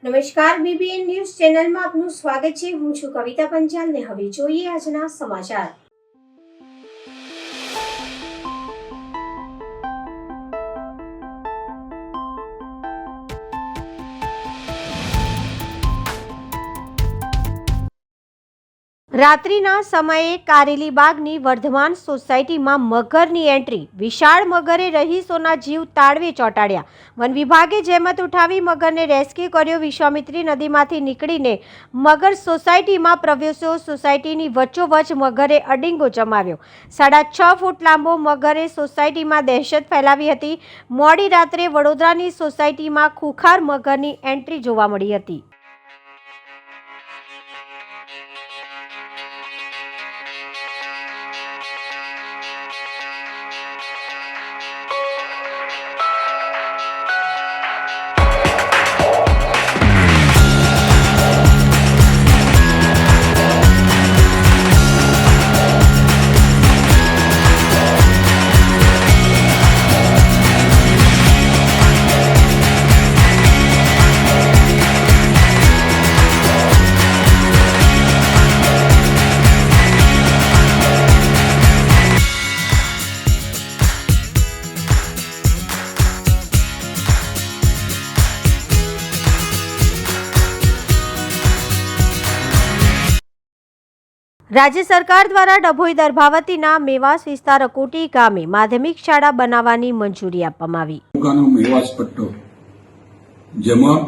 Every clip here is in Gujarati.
નમસ્કાર, બીબીએન ન્યૂઝ ચેનલમાં આપનું સ્વાગત છે। હું છું કવિતા પંચાલ ને હવે જોઈએ આજના સમાચાર। રાત્રિના સમયે કારેલીબાગની વર્ધમાન સોસાયટીમાં મગરની એન્ટ્રી। વિશાળ મગરે રહીશોના જીવ તાળવે ચોંટાડ્યા। વન વિભાગે જહેમત ઉઠાવી મગરને રેસ્ક્યુ કર્યો। વિશ્વામિત્રી નદીમાંથી નીકળીને મગર સોસાયટીમાં પ્રવેશ્યો। સોસાયટીની વચ્ચોવચ્ચ મગરે અડીંગો જમાવ્યો। 6.5 ફૂટ લાંબો મગરે સોસાયટીમાં દહેશત ફેલાવી હતી। મોડી રાત્રે વડોદરાની સોસાયટીમાં ખુખાર મગરની એન્ટ્રી જોવા મળી હતી। રાજ્ય સરકાર દ્વારા ડભોઈ દર્ભાવતીના મેવાસ વિસ્તાર અકોટી ગામે માધ્યમિક શાળા બનાવવાની મંજૂરી આપવામાં આવી। મેવાસ પટ્ટો જેમાં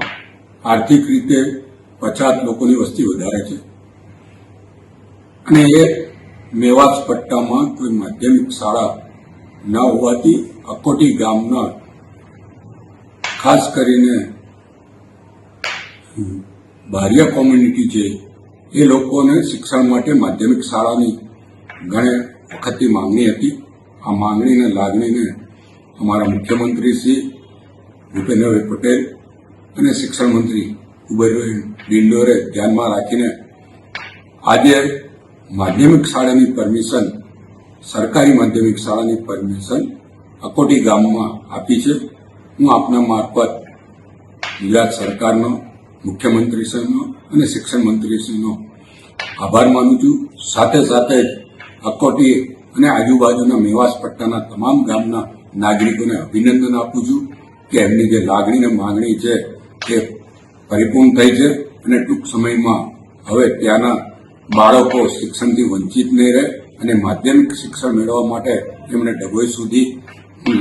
આર્થિક રીતે 50 લોકોની વસ્તી વધારે છે અને એ મેવાસ પટ્ટામાં કોઈ માધ્યમિક શાળા ન હોવાથી અકોટી ગામના ખાસ કરીને બારિયા કોમ્યુનિટી છે એ લોકોને શિક્ષણ માટે માધ્યમિક શાળાની ઘણી વખતથી માંગણી હતી। આ માંગણીને લાગણીને અમારા મુખ્યમંત્રી શ્રી ભૂપેન્દ્રભાઈ પટેલ અને શિક્ષણ મંત્રી કુબેરભાઈ ડિંડોરે ધ્યાનમાં રાખીને આજે માધ્યમિક શાળાની પરમિશન, સરકારી માધ્યમિક શાળાની પરમિશન અકોટી ગામમાં આપી છે। હું આપના મારફત ગુજરાત સરકારનો, મુખ્યમંત્રીશ્રીનો અને શિક્ષણ મંત્રીશ્રીનો આભાર માનું છું। સાથે સાથે અકોટી અને આજુબાજુના મેવાસ પટ્ટાના તમામ ગામના નાગરિકોને અભિનંદન આપું છું કે એમની જે લાગણી અને માંગણી છે એ પરિપૂર્ણ થઈ છે અને ટૂંક સમયમાં હવે ત્યાંના બાળકો શિક્ષણથી વંચિત નહીં રહે અને માધ્યમિક શિક્ષણ મેળવવા માટે એમને ડભોઈ સુધી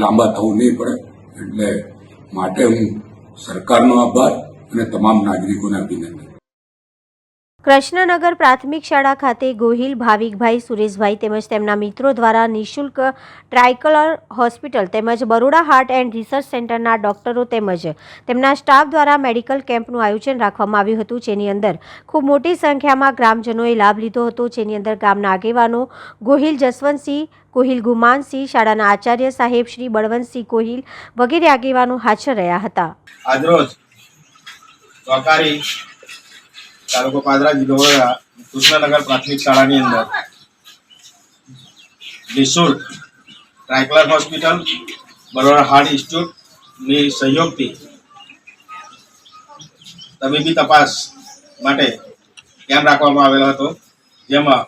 લાંબા થવું નહીં પડે। એટલે માટે હું સરકારનો આભાર અને તમામ નાગરિકોને અભિનંદન। કૃષ્ણનગર પ્રાથમિક શાળા ખાતે ગોહિલ ભાવિકભાઈ સુરેશભાઈ તેમજ તેમના મિત્રો દ્વારા નિઃશુલ્ક ટ્રાયકલર હોસ્પિટલ તેમજ બરોડા હાર્ટ એન્ડ રિસર્ચ સેન્ટરના ડોક્ટરો તેમજ તેમના સ્ટાફ દ્વારા મેડિકલ કેમ્પનું આયોજન રાખવામાં આવ્યું હતું, જેની અંદર ખૂબ મોટી સંખ્યામાં ગ્રામજનોએ લાભ લીધો હતો। જેની અંદર ગામના આગેવાનો ગોહિલ જસવંતસિંહ, ગોહિલ ગુમાનસિંહ, શાળાના આચાર્ય સાહેબ શ્રી બળવંતસિંહ ગોહિલ વગેરે આગેવાનો હાજર રહ્યા હતા। આજરોજ ચોકારી તાલુકો પાદરા જિલ્લો કૃષ્ણનગર પ્રાથમિક શાળાની અંદર નિઃશુલ્ક ટ્રાયકલર હોસ્પિટલ, બરોડા હાર્ટ ઇન્સ્ટિટ્યૂટની સહયોગથી તબીબી તપાસ માટે કેમ્પ રાખવામાં આવેલો હતો, જેમાં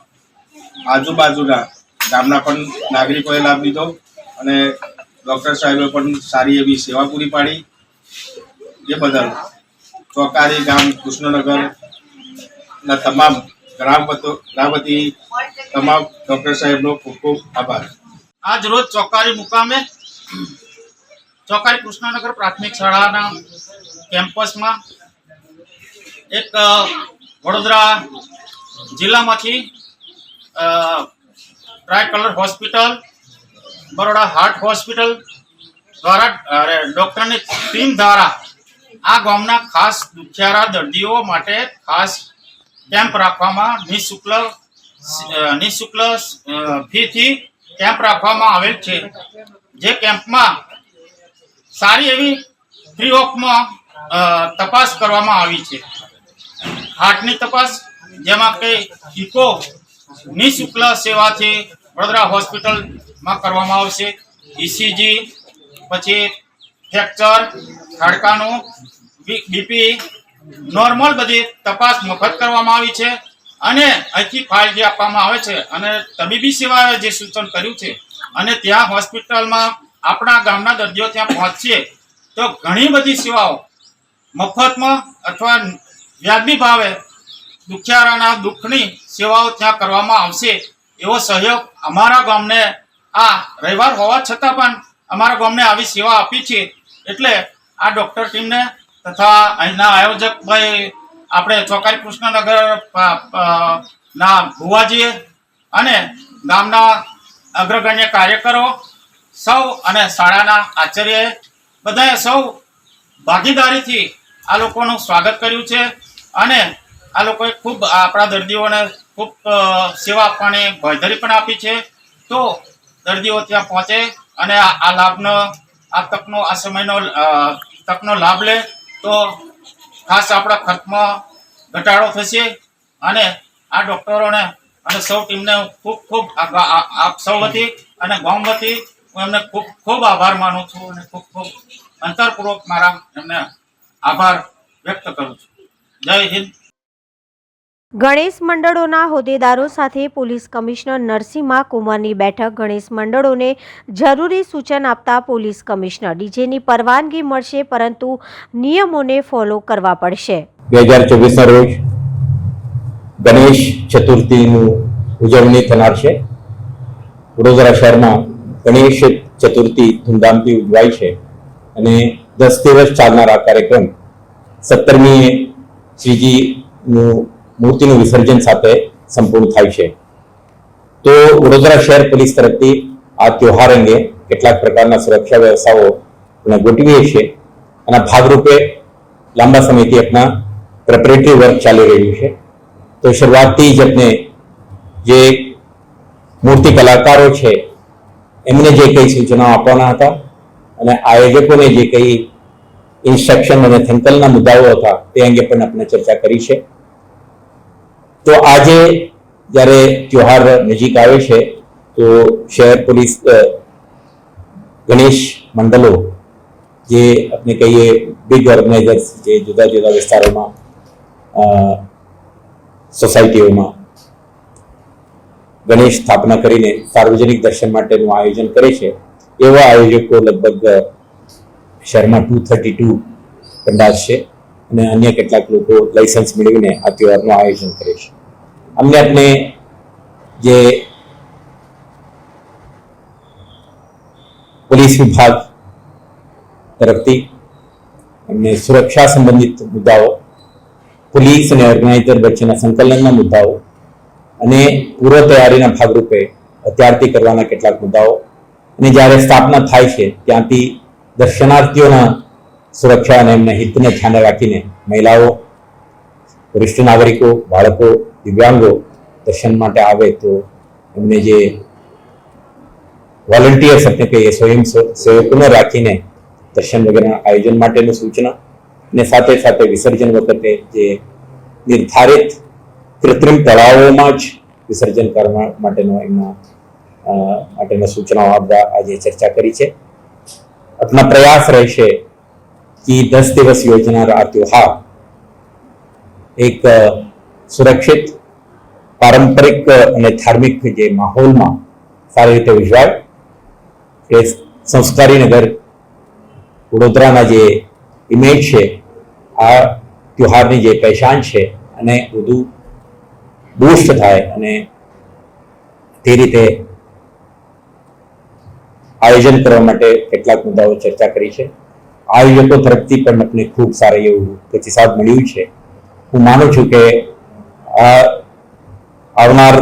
આજુબાજુના ગામના પણ નાગરિકોએ લાભ લીધો અને ડૉક્ટર સાહેબે પણ સારી એવી સેવા પૂરી પાડી। એ બદલ ચોકારી ગામ કૃષ્ણનગર ના તમામ ગ્રામવતી તમામ ડોક્ટર સાહેબનો ખૂબ ખૂબ આભાર। આજ રોજ ચોકારી મુકામે ચોકારી કૃષ્ણનગર પ્રાથમિક શાળાના કેમ્પસમાં એક વડોદરા જિલ્લામાંથી ટ્રાયકલર હોસ્પિટલ, બરોડા હાર્ટ હોસ્પિટલ દ્વારા ડૉક્ટરની ટીમ દ્વારા આ ગામના ખાસ દુખિયારા દર્દીઓ માટે ખાસ કેમ્પ રાખવામાં નિઃશુલ્ક ફીથી કેમ્પ રાખવામાં આવેલ છે। જે કેમ્પમાં સારી એવી ફ્રી ઓફમાં તપાસ કરવામાં આવી છે। હાર્ટની તપાસ, જેમાં કે ઇકો નિઃશુલ્ક સેવાથી વડોદરા હોસ્પિટલમાં કરવામાં આવશે। ECG, પછી ફ્રેક્ચર, હાડકાનું, બીપી નોર્મલ બધી તપાસ મફત કરવામાં આવી છે અને અહીંથી ફાઇલ જે આપવામાં આવે છે અને તબીબી સેવાએ જે સૂચન કર્યું છે અને ત્યાં હોસ્પિટલમાં આપણા ગામના દર્દીઓ ત્યાં પહોંચશે તો ઘણી બધી સેવાઓ મફતમાં અથવા વ્યાજબી ભાવે દુખિયારાના દુઃખની સેવાઓ ત્યાં કરવામાં આવશે એવો સહયોગ અમારા ગામને આ રવિવાર હોવા છતાં પણ અમારા ગામને આવી સેવા આપી છે એટલે આ ડૉક્ટર ટીમને તથા અહીંના આયોજક ભાઈ આપણે ચોકારી કૃષ્ણનગર ના ભુવાજીએ અને ગામના અગ્રગણ્ય કાર્યકરો સૌ અને શાળાના આચાર્યએ બધાએ સૌ ભાગીદારીથી આ લોકોનું સ્વાગત કર્યું છે અને આ લોકોએ ખૂબ આપણા દર્દીઓને ખૂબ સેવા આપવાની બાંયધરી પણ આપી છે તો દર્દીઓ ત્યાં પહોંચે અને આ લાભનો આ તકનો આ સમયનો તકનો લાભ લે તો ખાસ આપણા ખર્ચમાં ઘટાડો થશે અને આ ડૉક્ટરોને અને સૌ ટીમને ખૂબ ખૂબ આપ સૌ વતી અને ગામ વતી હું એમને ખૂબ ખૂબ આભાર માનું છું અને ખૂબ ખૂબ અંતરપૂર્વક મારા એમને આભાર વ્યક્ત કરું છું. જય હિન્દ. ગણેશ મંડળોના હોદ્દેદારો સાથે પોલીસ કમિશનર નરસિંહા કુમારની બેઠક. ગણેશ મંડળોને જરૂરી સૂચન આપતા પોલીસ કમિશનર ડીજેની પરવાનગી મળશે પરંતુ નિયમોને ફોલો કરવા પડશે. 2024ના રોજ ગણેશ ચતુર્થીનું ઉજવણી થનાર છે. વડોદરા શહેરમાં ગણેશ ચતુર્થી ધૂમધામથી ઉજવાય છે અને 10 દિવસ ચાલનાર આ કાર્યક્રમ 17મીએ શ્રીજીનું મૂર્તિનું વિસર્જન સાથે સંપૂર્ણ થાય છે. તો વડોદરા શહેર પોલીસ તરફથી આ તહેવાર અંગે કેટલાક પ્રકારના સુરક્ષા વ્યવસ્થાઓ ગોઠવીએ છીએ અને ભાગરૂપે લાંબા સમયથી આપણા પ્રેપરેટરી વર્ક ચાલી રહ્યું છે. તો શરૂઆતથી જ આપણે જે મૂર્તિ કલાકારો છે એમને જે કંઈ સૂચનાઓ આપવાના હતા અને આયોજકોને જે કંઈ ઇન્સ્ટ્રક્શન અને થિંકલના મુદ્દાઓ હતા તે અંગે પણ આપણે ચર્ચા કરી છે. તો આજે જ્યારે તહેવાર નજીક આવે છે તો શહેર પોલીસ ગણેશ મંડળો જે આપણે કહીએ બિગ ઓર્ગેનાઇઝર્સ જે જુદા જુદા વિસ્તારોમાં સોસાયટીઓમાં ગણેશ સ્થાપના કરીને સાર્વજનિક દર્શન માટેનું આયોજન કરે છે એવા આયોજકો લગભગ શહેરમાં 232 પંડાલ છે અને અન્ય કેટલાક લોકો લાયસન્સ મેળવીને આ તહેવારનું આયોજન કરે છે. અમને આપણે જે પોલીસ વિભાગ તરફથી એમને સુરક્ષા સંબંધિત મુદ્દાઓ, પોલીસ અને ઓર્ગેનાઇઝર વચ્ચેના સંકલનના મુદ્દાઓ અને પૂર્વ તૈયારીના ભાગરૂપે અત્યારથી કરવાના કેટલાક મુદ્દાઓ અને જ્યારે સ્થાપના થાય છે ત્યાંથી દર્શનાર્થીઓના સુરક્ષા અને એમના હિતને ધ્યાને રાખીને મહિલાઓ, વરિષ્ઠ નાગરિકો, બાળકો, દિવ્યાંગો દર્શન માટે આવે તો એમને જે વોલન્ટિયર્સ આપણે કહીએ સ્વયંસેવકોને રાખીને દર્શન વગેરેના આયોજન માટેની સૂચના અને સાથે સાથે વિસર્જન વખતે જે નિર્ધારિત કૃત્રિમ તળાવોમાં જ વિસર્જન કરવા માટેના સૂચનાઓ આપવા આજે ચર્ચા કરી છે. આપણા પ્રયાસ રહેશે કે 10 દિવસ યોજનાર આ ત્યોહાર એક સુરક્ષિત, પારંપરિક અને ધાર્મિક જે માહોલમાં સારી રીતે ઉજવાય. એ સંસ્કારી નગર વડોદરાના જે ઇમેજ છે આ ત્યોહારની જે પહેચાન છે અને વધુ બૂસ્ટ થાય અને તે રીતે આયોજન કરવા માટે કેટલાક મુદ્દાઓ ચર્ચા કરી છે. આયોજકો તરફથી પણ આપણે ખૂબ સારું એવું પ્રતિસાદ મળ્યું છે. હું માનું છું કે આવનાર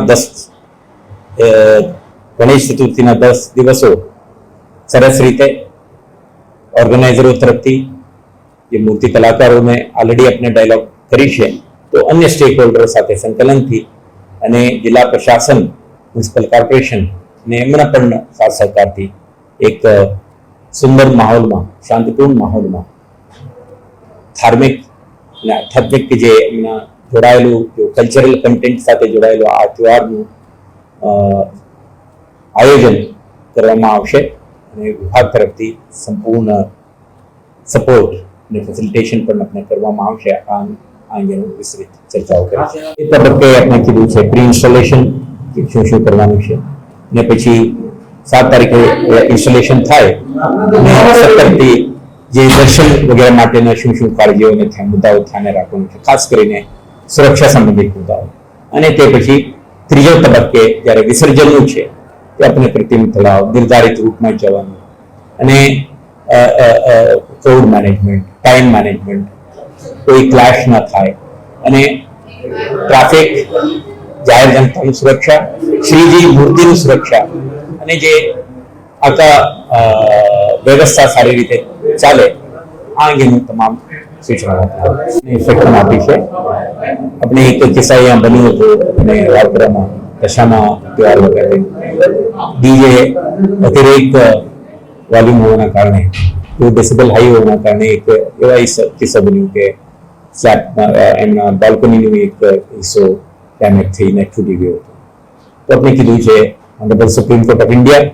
ગણેશ ચતુર્થીના 10 દિવસો સરસ રીતે ઓર્ગેનાઇઝરો તરફથી જે મૂર્તિ કલાકારોને ઓલરેડી આપણે ડાયલોગ કરી છે તો અન્ય સ્ટેક હોલ્ડરો સાથે સંકલનથી અને જિલ્લા પ્રશાસન, મ્યુનિસિપલ કોર્પોરેશન અને એમના પણ સાથ સહકારથી એક સુંદર માહોલમાં, શાંતિપૂર્ણ માહોલમાં ધાર્મિક અને આધ્યાત્મિક જે એમના જોડાયેલું જો કલ્ચરલ કન્ટેન્ટ સાથે જોડાયેલું આ તહેવારનું આયોજન કરવામાં આવશે અને વિભાગ તરફથી સંપૂર્ણ સપોર્ટ અને ફેસિલિટેશન પણ આપણે કરવામાં આવશે. આ અંગેનું વિસ્તૃત ચર્ચાઓ કરી. એ તબક્કે આપણે કીધું છે પ્રી ઇન્સ્ટોલેશન શું કરવાનું છે, ને પછી 7 તારીખે ઇન્સ્ટોલેશન થાય અને 17થી જે દર્શન વગેરે માટેના શું કાળજીઓને મુદ્દાઓ ધ્યાને રાખવાનું છે, ખાસ કરીને સુરક્ષા સંબંધિત મુદ્દાઓ. અને તે પછી ત્રીજો તબક્કે જ્યારે વિસર્જનનું છે તે આપણે કૃત્રિમ તળાવ નિર્ધારિત રૂટમાં જવાનું અને ક્રાઉડ મેનેજમેન્ટ, ટાઈમ મેનેજમેન્ટ, કોઈ ક્લેશ ન થાય અને ટ્રાફિક, જાહેર જનતાની સુરક્ષા, શ્રીજી મૂર્તિની સુરક્ષા અને જે આખા વ્યવસ્થા સારી રીતે ચાલે આ અંગેનું તમામ સૂચનાઓ ઇન્સ્ટ્રક્શન આપી છે. આપણે એક કિસ્સા અહીંયા બન્યું હતું અને વાપરામાં દશામાં તહેવાર વખતે ડીજે અતિરેક વોલ્યુમ હોવાના કારણે, ડેસિબલ હાઈ હોવાના કારણે એક એવા કિસ્સો બન્યું કે એમના બાલ્કનીનો એક હિસ્સો ડેમેજ થઈને છૂટી ગયો હતો. તો આપણે કીધું છે honourable supreme court of India,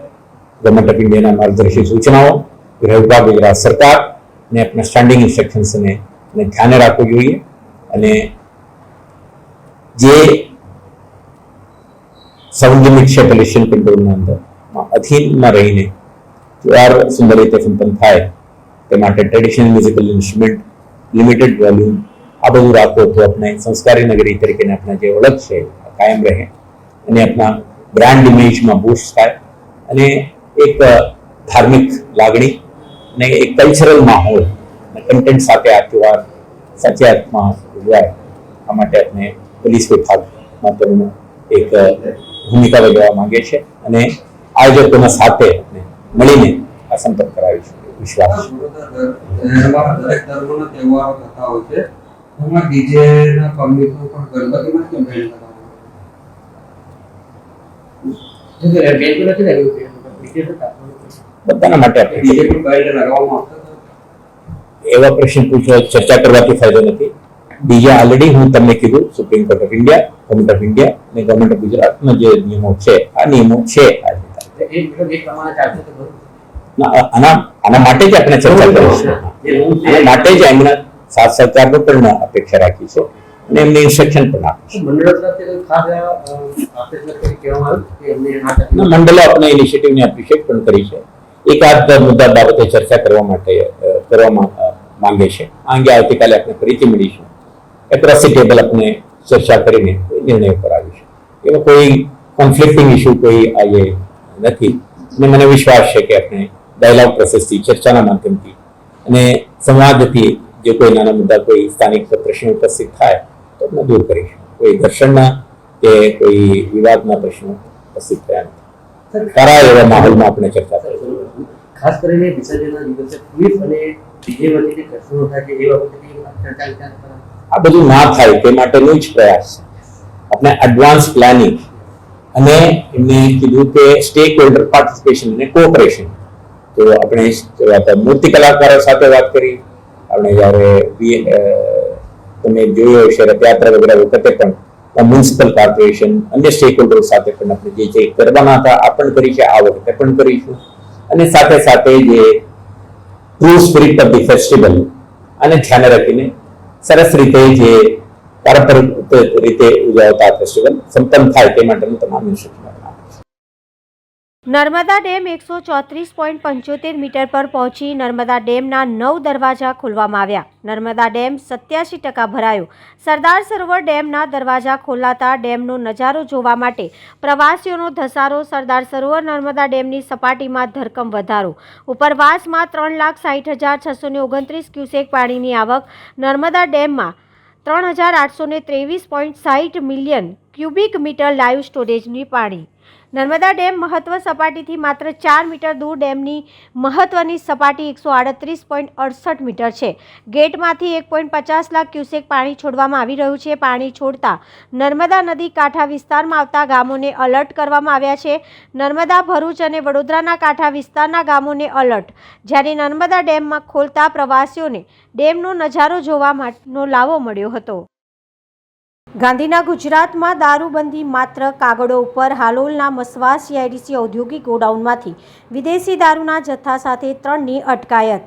government of ઇન્ડિયાના માર્ગદર્શી સૂચનાઓ, ગૃહ વિભાગ, ગુજરાત સરકાર ને આપણા સ્ટેન્ડિંગ ઇન્સ્ટ્રક્શન્સને ધ્યાને રાખવું જોઈએ અને જે સાઉન્ડ લિમિટ છે પોલ્યુશન કંટ્રોલના અંદર અધીનમાં રહીને તહેવાર સુંદર રીતે સંપન્ન થાય તે માટે traditional musical instrument, limited volume આ બધું રાખો તો આપણે સંસ્કારી નગરી તરીકેને આપણા જે ઓળખ છે કાયમ રહે અને આપણા બ્રાન્ડ ઇમેજમાં બૂસ્ટ થાય અને એક ધાર્મિક લાગણી અને એક કલ્ચરલ માહોલ અને કન્ટેન્ટ સાથે આ તહેવાર સાચી અર્થમાં ઉજવાય. આ માટે આપણે પોલીસ વિભાગમાં તેમનું એક ભૂમિકા ભજવવા માંગે છે અને આયોજકોના સાથે આપણે મળીને આ સંપર્ક કરાવીશું. વિશ્વાસ દરેક ધર્મના તહેવારો થતા હોય છે, એમાં ડીજે ના પરમિશન પણ ગણપતિમાં કેમ બેન બધાના માટે ડીજે પણ બેન લગાવવામાં આવશે. એવા પ્રશ્ન પૂછવા ચર્ચા કરવાથી ફાયદો નથી. બીજા ઓલરેડી હું તમને કીધું supreme court of India, government of India અને ગવર્મેન્ટ ઓફ ગુજરાતના જે નિયમો છે આ નિયમો છે. આના માટે જ આપણે ચર્ચા કરીશું. આના માટે જ એમના સાથ સહકારનો પણ અપેક્ષા રાખી છે અને એમને ઇન્સ્ટ્રક્શન પણ આપીશું. મંડળો આપણે ઇનિશિયેટિવને એપ્રિશિએટ પણ કરી છે. એકાદ મુદ્દા બાબતે ચર્ચા કરવામાં માંગે છે. આ અંગે આવતીકાલે આપણે ફરીથી મળીશું. એક્રોસ ટેબલ આપણે ચર્ચા કરીને નિર્ણય પર આવીશું. એવો કોઈ કોન્ફ્લિક્ટિંગ ઇસ્યુ કોઈ આજે નથી અને મને વિશ્વાસ છે કે આપણે ડાયલોગ પ્રોસેસથી, ચર્ચાના માધ્યમથી અને સંવાદથી જે કોઈ નાના મુદ્દા, કોઈ સ્થાનિક પ્રશ્નો ઉપસ્થિત થાય તો આપણે દૂર કરીશું. કોઈ ઘર્ષણના કે કોઈ વિવાદના પ્રશ્નો ઉપસ્થિત થયા નથી. સારા એવા માહોલમાં આપણે ચર્ચા કરીશું. ખાસ કરીને વિસર્જનના દિવસે પોલીસ અને ડીજે વચ્ચે જે ઘર્ષણો થાય છે એ બાબતે ચર્ચા વિચાર કરો. આ બધું ના થાય તે માટેનો જ પ્રયાસ છે. આપણે એડવાન્સ પ્લાનિંગ અને એમને કીધું કે સ્ટેક હોલ્ડર પાર્ટિસિપેશન અને કોઓપરેશન. તો આપણે મૂર્તિ કલાકારો સાથે વાત કરી. આપણે જ્યારે તમે જોયો હશે રથયાત્રા વગેરે વખતે પણ મ્યુનિસિપલ કોર્પોરેશન, અન્ય સ્ટેક હોલ્ડર સાથે પણ આપણે જે કરવાના હતા આ પણ કરી છે, આ વખતે પણ કરીશું. અને સાથે સાથે જે true spirit of the festival આને ધ્યાને રાખીને સરસ રીતે જે પારંપરિક રીતે ઉજવતા ફેસ્ટિવલ સંપન્ન થાય તે માટેનું તમામ ઇન્સ્ટ્રક્શન આપે છે. નર્મદા ડેમ 134.75 મીટર પર પહોંચી નર્મદા ડેમના 9 દરવાજા ખોલવામાં આવ્યા. નર્મદા ડેમ 87% ભરાયો. સરદાર સરોવર ડેમના દરવાજા ખોલાતા ડેમનો નજારો જોવા માટે પ્રવાસીઓનો ધસારો. સરદાર સરોવર નર્મદા ડેમની સપાટીમાં ધરખમ વધારો. ઉપરવાસમાં 3,60,629 ક્યુસેક પાણીની આવક. નર્મદા ડેમમાં 3,823.60 મિલિયન ક્યુબિક મીટર લાઈવ સ્ટોરેજની પાણી. નર્મદા ડેમ મહત્વ સપાટીથી માત્ર 4 મીટર દૂર ડેમની મહત્વની સપાટી 138.68 મીટર છે. ગેટમાંથી 1.50 લાખ ક્યુસેક પાણી છોડવામાં આવી રહ્યું છે. પાણી છોડતા નર્મદા નદી કાંઠા વિસ્તારમાં આવતા ગામોને એલર્ટ કરવામાં આવ્યા છે. નર્મદા, ભરૂચ અને વડોદરાના કાંઠા વિસ્તારના ગામોને એલર્ટ. જ્યારે નર્મદા ડેમમાં ખોલતા પ્રવાસીઓને ડેમનો નજારો જોવાનો લાવો મળ્યો હતો. ગાંધીના ગુજરાતમાં દારૂબંધી માત્ર કાગળો ઉપર. હાલોલના મસવા CIDC ઔદ્યોગિક ગોડાઉનમાંથી વિદેશી દારૂના જથ્થા સાથે 3ની અટકાયત.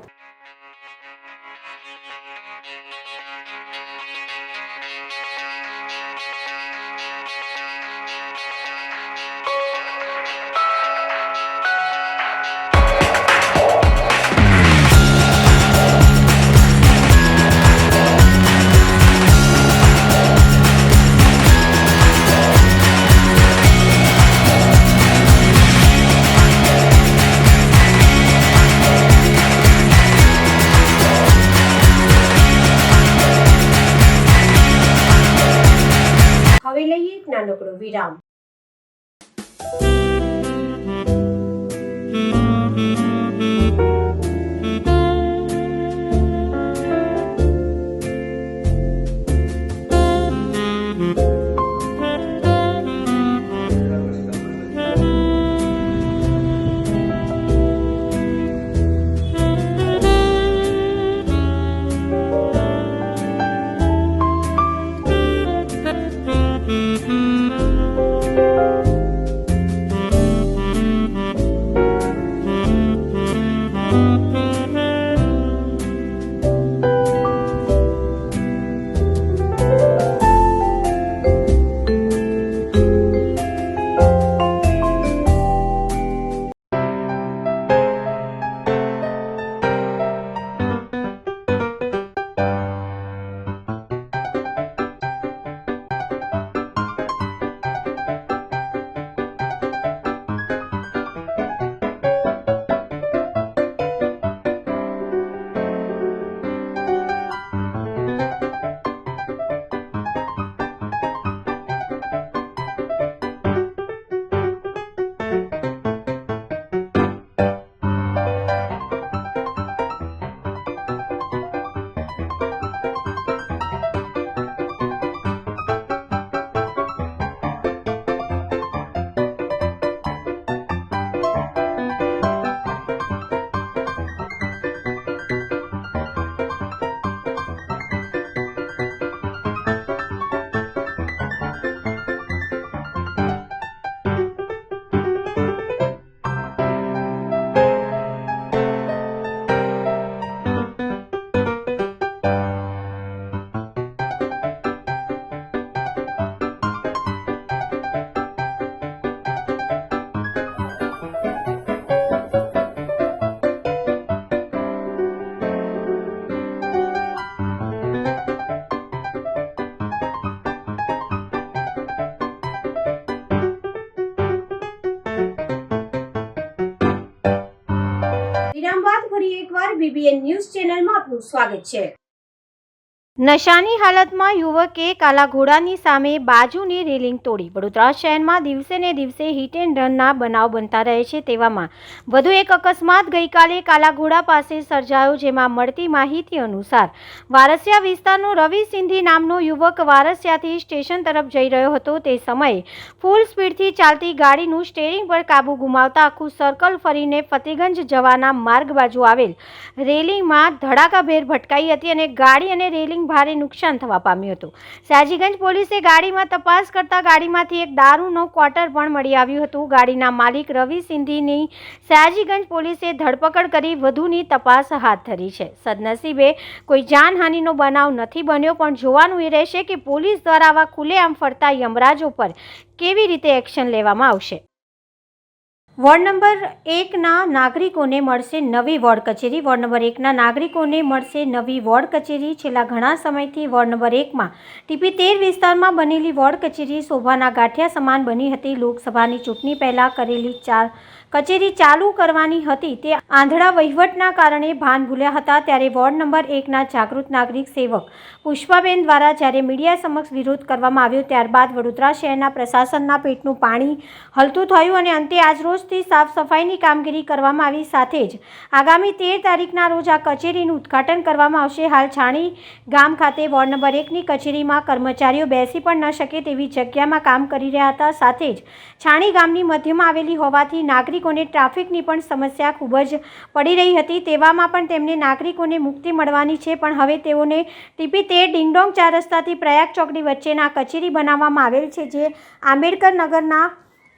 ફરી એકવાર BBN ન્યૂઝ ચેનલમાં આપનું સ્વાગત છે। નશાની હાલતમાં યુવકે કાલા ઘોડાની સામે બાજુની રેલિંગ તોડી। વડોદરા શહેરમાં દિવસે ને દિવસે હિટ એન્ડ રનના બનાવ બનતા રહે છે। તેવામાં વધુ એક અકસ્માત ગઈકાલે કાલા ઘોડા પાસે સર્જાયો, જેમાં મળતી માહિતી અનુસાર વારસિયા વિસ્તારનો રવિ સિંધી નામનો યુવક વારસિયાથી સ્ટેશન તરફ જઈ રહ્યો હતો। તે સમયે ફૂલ સ્પીડથી ચાલતી ગાડીનું સ્ટીયરિંગ પર કાબુ ગુમાવતા આખું સર્કલ ફરીને ફતેગંજ જવાના માર્ગ બાજુ આવેલ રેલિંગમાં ધડાકાભેર ભટકાઈ હતી અને ગાડી અને રેલિંગ ભારે નુકસાન થવા પામ્યું હતું। સયાજીગંજ પોલીસે ગાડીમાં તપાસ કરતા ગાડીમાંથી એક દારૂનો ક્વાર્ટર પણ મળી આવ્યું હતું। ગાડીના માલિક રવિ સિંધીની સયાજીગંજ પોલીસે ધરપકડ કરી વધુની તપાસ હાથ ધરી છે। સદનસીબે કોઈ જાનહાનિનો બનાવ નથી બન્યો, પણ જોવાનું એ રહેશે કે પોલીસ દ્વારા આવા ખુલ્લેઆમ ફરતા યમરાજો પર કેવી રીતે એક્શન લેવામાં આવશે। વોર્ડ નંબર 1ના નાગરિકોને મળશે નવી વોર્ડ કચેરી। વોર્ડ નંબર 1ના નાગરિકોને મળશે નવી વોર્ડ કચેરી। છેલ્લા ઘણા સમયથી વોર્ડ નંબર 1માં TP13 વિસ્તારમાં બનેલી વોર્ડ કચેરી શોભાના ગાંઠિયા સમાન બની હતી। લોકસભાની ચૂંટણી પહેલાં કરેલી કચેરી ચાલુ કરવાની હતી, તે આંધળા વહીવટના કારણે ભાન ભૂલ્યા હતા। ત્યારે વોર્ડ નંબર 1ના જાગૃત નાગરિક સેવક પુષ્પાબેન દ્વારા જ્યારે મીડિયા સમક્ષ વિરોધ કરવામાં આવ્યો, ત્યારબાદ વડોદરા શહેરના પ્રશાસનના પેટનું પાણી હલતું થયું અને અંતે આજરોજથી સાફ સફાઈની કામગીરી કરવામાં આવી। સાથે જ આગામી 13 તારીખના રોજ આ કચેરીનું ઉદ્ઘાટન કરવામાં આવશે। હાલ છાણી ગામ ખાતે વોર્ડ નંબર 1ની કચેરીમાં કર્મચારીઓ બેસી પણ ન શકે તેવી જગ્યામાં કામ કરી રહ્યા હતા। સાથે જ છાણી ગામની મધ્યમાં આવેલી હોવાથી નાગરિકોને ટ્રાફિકની પણ સમસ્યા ખૂબ જ પડી રહી હતી। તેવામાં પણ તેમને નાગરિકોને મુક્તિ મળવાની છે, પણ હવે તેઓને TP13 ડિંગડોંગ 4 રસ્તાથી પ્રયાગ ચોકડી વચ્ચેના કચેરી બનાવવામાં આવેલ છે, જે આંબેડકર નગરના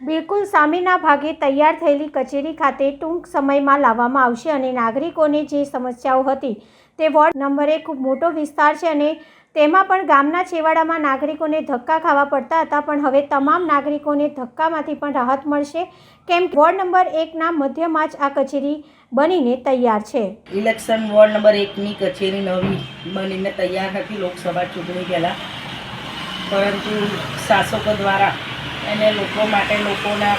બિલકુલ સામેના ભાગે તૈયાર થયેલી કચેરી ખાતે ટૂંક સમયમાં લાવવામાં આવશે અને નાગરિકોને જે સમસ્યાઓ હતી તે વોર્ડ નંબર 1 ખૂબ મોટો વિસ્તાર છે અને તેમાં પણ ગામના છેવાડામાં નાગરિકોને ધક્કા ખાવા પડતા હતા, પણ હવે તમામ નાગરિકોને ધક્કામાંથી પણ રાહત મળશે, કેમ કે વોર્ડ નંબર 1ના મધ્યમાં જ આ કચેરી બનીને તૈયાર છે। ઇલેક્શન વોર્ડ નંબર 1ની કચેરી નવી બનીને તૈયાર હતી લોકસભા ચૂંટણી પહેલાં, પરંતુ શાસકો દ્વારા એને લોકો માટે લોકોના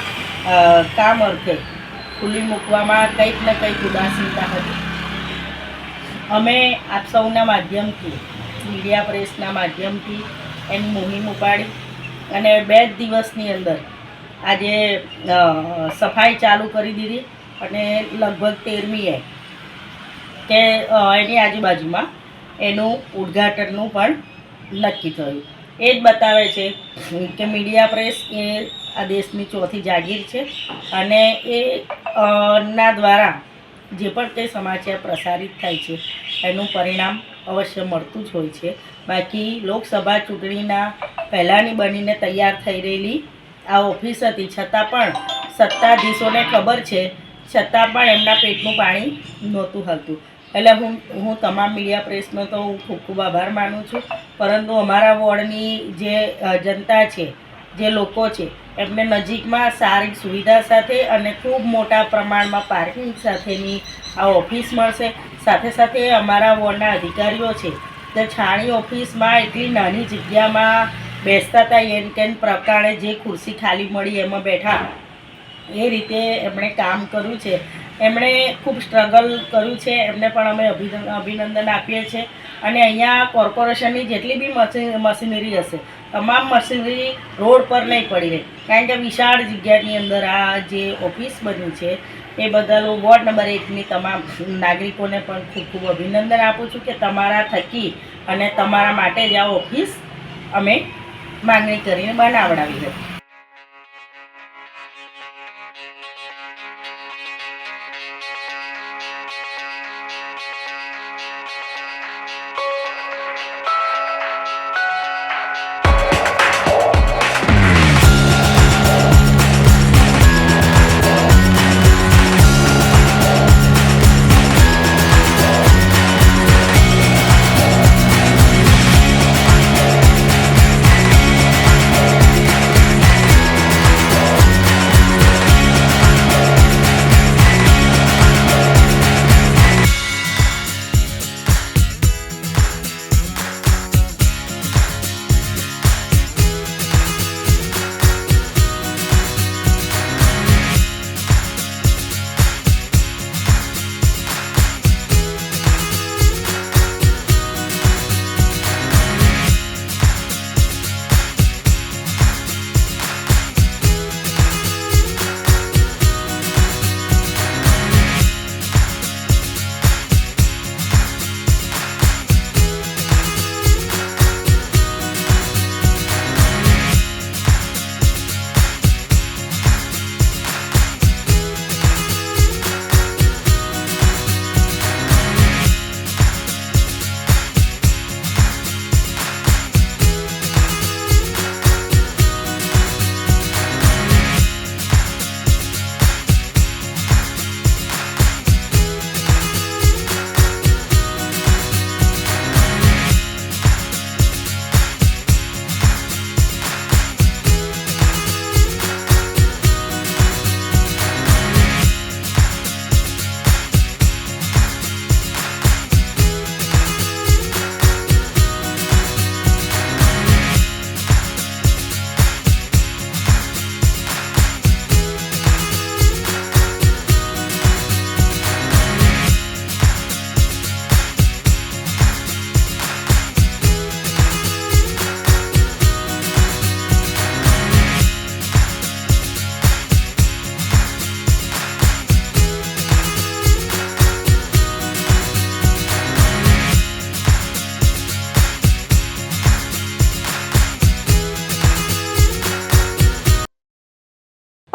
કામ અર્થે ખુલ્લી મૂકવામાં કંઈક ને કંઈક ઉદાસીનતા હતી। અમે આપ સૌના માધ્યમથી, મીડિયા પ્રેસના માધ્યમથી એની મુહિમ ઉપાડી અને 2 દિવસની અંદર આજે સફાઈ ચાલુ કરી દીધી અને લગભગ 13મીએ કે એની આજુબાજુમાં એનું ઉદ્ઘાટનનું પણ નક્કી થયું। એ જ બતાવે છે કે મીડિયા પ્રેસ એ આ દેશની ચોથી જાગીર છે અને એ ના દ્વારા જે પણ કંઈ સમાચાર પ્રસારિત થાય છે એનું પરિણામ અવશ્ય મળતું જ હોય છે। બાકી લોકસભા ચૂંટણીના પહેલાંની બનીને તૈયાર થઈ રહેલી આ ઓફિસ હતી, છતાં પણ સત્તાધીશોને ખબર છે, છતાં પણ એમના પેટનું પાણી નહોતું હલતું। એટલે હું તમામ મીડિયા પ્રેસનો તો હું ખૂબ ખૂબ આભાર માનું છું, પરંતુ અમારા વોર્ડની જે જનતા છે, જે લોકો છે, એમને નજીકમાં સારી સુવિધા સાથે અને ખૂબ મોટા પ્રમાણમાં પાર્કિંગ સાથેની આ ઓફિસ મળશે। સાથે સાથે અમારા વોર્ડના અધિકારીઓ છે તે છાણી ઓફિસમાં એટલી નાની જગ્યામાં બેસતા હતા, એન કેન પ્રકારે જે ખુરશી ખાલી મળી એમાં બેઠા, એ રીતે એમણે કામ કર્યું છે। એમણે ખૂબ સ્ટ્રગલ કર્યું છે, એમને પણ અમે અભિનંદન આપીએ છીએ। અને અહીંયા કોર્પોરેશનની જેટલી બી મશીનરી હશે, તમામ મશીનરી રોડ પર નહીં પડી રહે, કારણ કે વિશાળ જગ્યાની અંદર આ જે ઓફિસ બન્યું છે એ બદલ હું વોર્ડ નંબર 1ની તમામ નાગરિકોને પણ ખૂબ ખૂબ અભિનંદન આપું છું કે તમારા થકી અને તમારા માટે જ આ ઓફિસ અમે માંગણી કરીને બનાવડાવી હતી।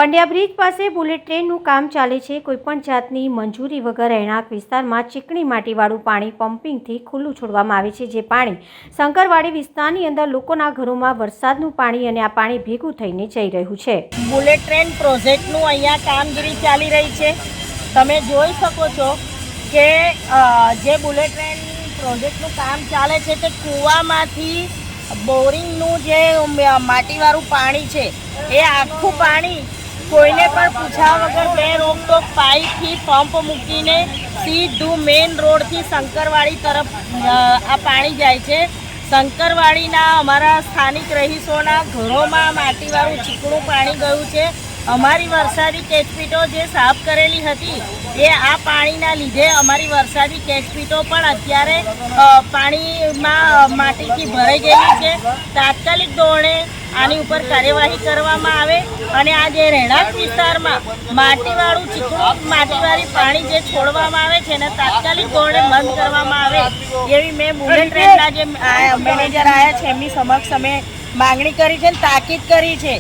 પંડ્યા બ્રિજ પાસે બુલેટ ટ્રેનનું કામ ચાલે છે. કોઈપણ જાતની મંજૂરી વગર રહેણાંક વિસ્તારમાં ચીકણી માટીવાળું પાણી પમ્પિંગથી ખુલ્લું છોડવામાં આવે છે. જે પાણી શંકરવાડી વિસ્તારની અંદર લોકોના ઘરોમાં વરસાદનું પાણી અને આ પાણી ભેગું થઈને જઈ રહ્યું છે. બુલેટ ટ્રેન પ્રોજેક્ટનું અહીંયા કામગીરી ચાલી રહી છે. તમે જોઈ શકો છો કે જે બુલેટ ટ્રેન પ્રોજેક્ટનું કામ ચાલે છે તે કૂવામાંથી બોરિંગનું જે માટીવાળું પાણી છે એ આખું પાણી કોઈને પણ પૂછ્યા વગર બે રોકટોક પાઇપથી પંપ મૂકીને સીધું મેઇન રોડથી શંકરવાડી તરફ આ પાણી જાય છે. શંકરવાડીના અમારા સ્થાનિક રહીશોના ઘરોમાં માટીવાળું ચીકણું પાણી ગયું છે. અમારી વરસાદી કેચપીટો જે સાફ કરેલી હતી એ આ પાણીના લીધે અમારી વરસાદી કેચપીટો પણ અત્યારે પાણીમાં માટીથી ભરાઈ ગયેલી છે. તાત્કાલિક ધોરણે આની ઉપર કાર્યવાહી કરવામાં આવે અને આ જે રહેણાંક વિસ્તારમાં માટીવાળું ચીકણું માટીવાળી પાણી જે છોડવામાં આવે છે એને તાત્કાલિક ધોરણે બંધ કરવામાં આવે એવી મેં બુલેટ ટ્રેનના જે મેનેજર આવ્યા છે એમની સમક્ષ અમે માગણી કરી છે અને તાકીદ કરી છે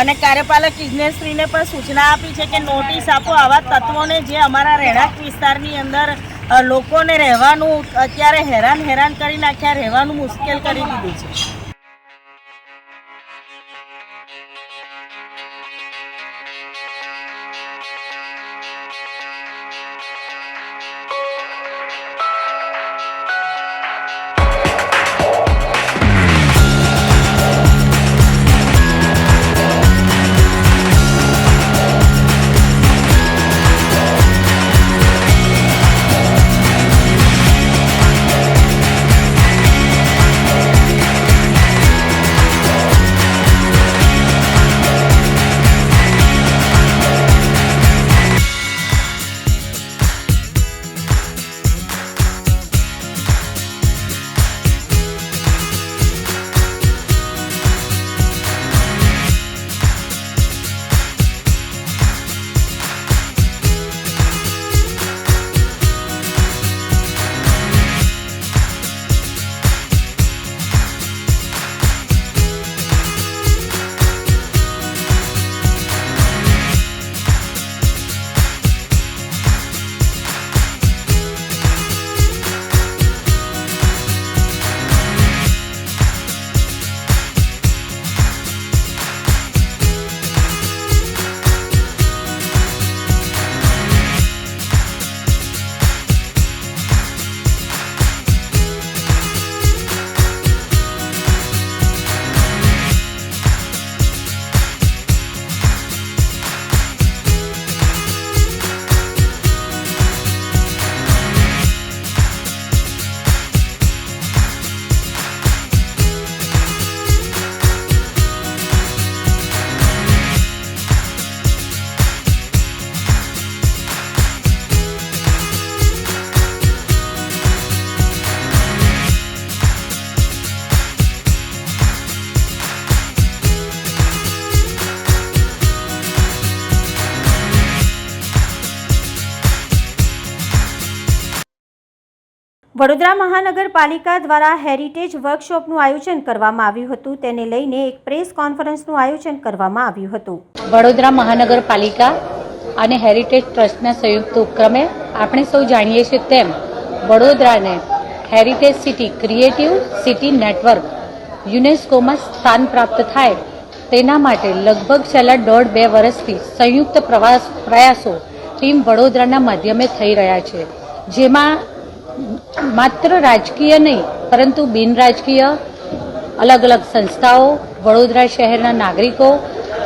અને કાર્યપાલક ઇજનેરશ્રીને પણ સૂચના આપી છે કે નોટિસ આપો આવા તત્વોને જે અમારા રહેણાંક વિસ્તારની અંદર લોકોને રહેવાનું અત્યારે હેરાન કરી નાખ્યા, રહેવાનું મુશ્કેલ કરી દીધું છે. વડોદરા મહાનગરપાલિકા દ્વારા હેરિટેજ વર્કશોપનું આયોજન કરવામાં આવ્યું હતું. તેને લઈને એક પ્રેસ કોન્ફરન્સનું આયોજન કરવામાં આવ્યું હતું. વડોદરા મહાનગરપાલિકા અને હેરિટેજ ટ્રસ્ટના સંયુક્ત ઉપક્રમે આપણે સૌ જાણીએ છીએ તેમ વડોદરાને heritage city creative city network યુનેસ્કોમાં સ્થાન પ્રાપ્ત થાય તેના માટે લગભગ છેલ્લા 1.5-2 વર્ષથી સંયુક્ત પ્રયાસો ટીમ વડોદરાના માધ્યમે થઈ રહ્યા છે. જેમાં માત્ર રાજકીય નહીં પરંતુ બિન રાજકીય અલગ અલગ સંસ્થાઓ, વડોદરા શહેરના નાગરિકો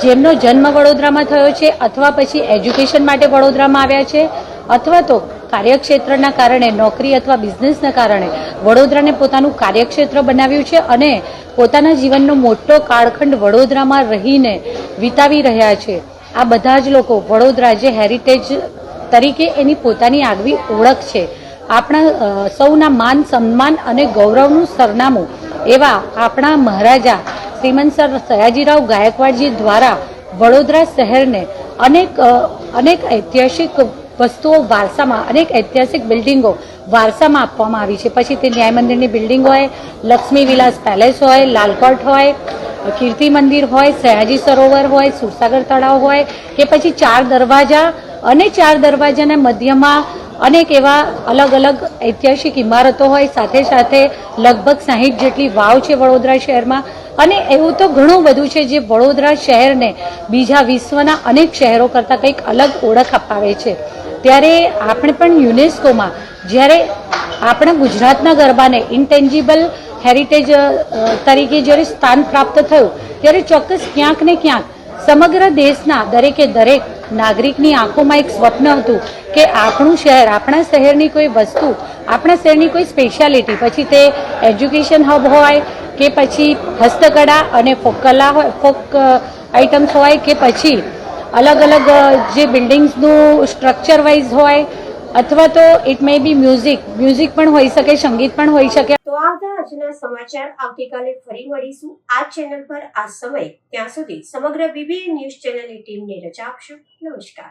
જેમનો જન્મ વડોદરામાં થયો છે અથવા પછી એજ્યુકેશન માટે વડોદરામાં આવ્યા છે અથવા તો કાર્યક્ષેત્રના કારણે, નોકરી અથવા બિઝનેસના કારણે વડોદરાને પોતાનું કાર્યક્ષેત્ર બનાવ્યું છે અને પોતાના જીવનનો મોટો કાળખંડ વડોદરામાં રહીને વિતાવી રહ્યા છે. આ બધા જ લોકો વડોદરા જે હેરિટેજ તરીકે એની પોતાની આગવી ઓળખ છે, આપણા સૌના માન સન્માન અને ગૌરવનું સરનામું એવા આપણા મહારાજા શ્રીમંત સર સયાજીરાવ ગાયકવાડજી દ્વારા વડોદરા શહેરને અનેક ઐતિહાસિક વસ્તુઓ વારસામાં, અનેક ઐતિહાસિક બિલ્ડિંગો વારસામાં આપવામાં આવી છે. પછી તે ન્યાય મંદિરની બિલ્ડિંગ હોય, લક્ષ્મી વિલાસ પેલેસ હોય, લાલકોટ હોય, કીર્તિ મંદિર હોય, સયાજી સરોવર હોય, સુરસાગર તળાવ હોય કે પછી 4 દરવાજા અને 4 દરવાજાના મધ્યમાં અનેક એવા અલગ અલગ ઐતિહાસિક ઇમારતો હોય, સાથે સાથે લગભગ 60 જેટલી વાવ છે વડોદરા શહેરમાં. અને એવું તો ઘણું બધું છે જે વડોદરા શહેરને બીજા વિશ્વના અનેક શહેરો કરતાં કંઈક અલગ ઓળખ અપાવે છે. ત્યારે આપણે પણ યુનેસ્કોમાં જ્યારે આપણા ગુજરાતના ગરબાને ઇન્ટેન્જિબલ હેરિટેજ તરીકે જ્યારે સ્થાન પ્રાપ્ત થયું, ત્યારે ચોક્કસ ક્યાંક ને ક્યાંક સમગ્ર દેશના દરેકે દરેક નાગરિકની આંખોમાં એક સ્વપ્ન હતું કે આપણું શહેર, આપણા શહેરની કોઈ વસ્તુ, આપણા શહેરની કોઈ સ્પેશિયાલિટી, પછી તે એજ્યુકેશન હબ હોય કે પછી હસ્તકળા અને ફોક કલા હોય, ફોક આઇટમ્સ હોય કે પછી અલગ અલગ જે બિલ્ડિંગ્સનું સ્ટ્રક્ચર વાઇઝ હોય, અથવા તો ઇટ મે બી મ્યુઝિક પણ હોઈ શકે, સંગીત પણ હોઈ શકે. તો આ હતા આજના સમાચાર. આવતીકાલે ફરી મળીશું આ ચેનલ પર આ સમય. ત્યાં સુધી સમગ્ર બીબીએ ન્યૂઝ ચેનલની ટીમને રજા આપશો. નમસ્કાર.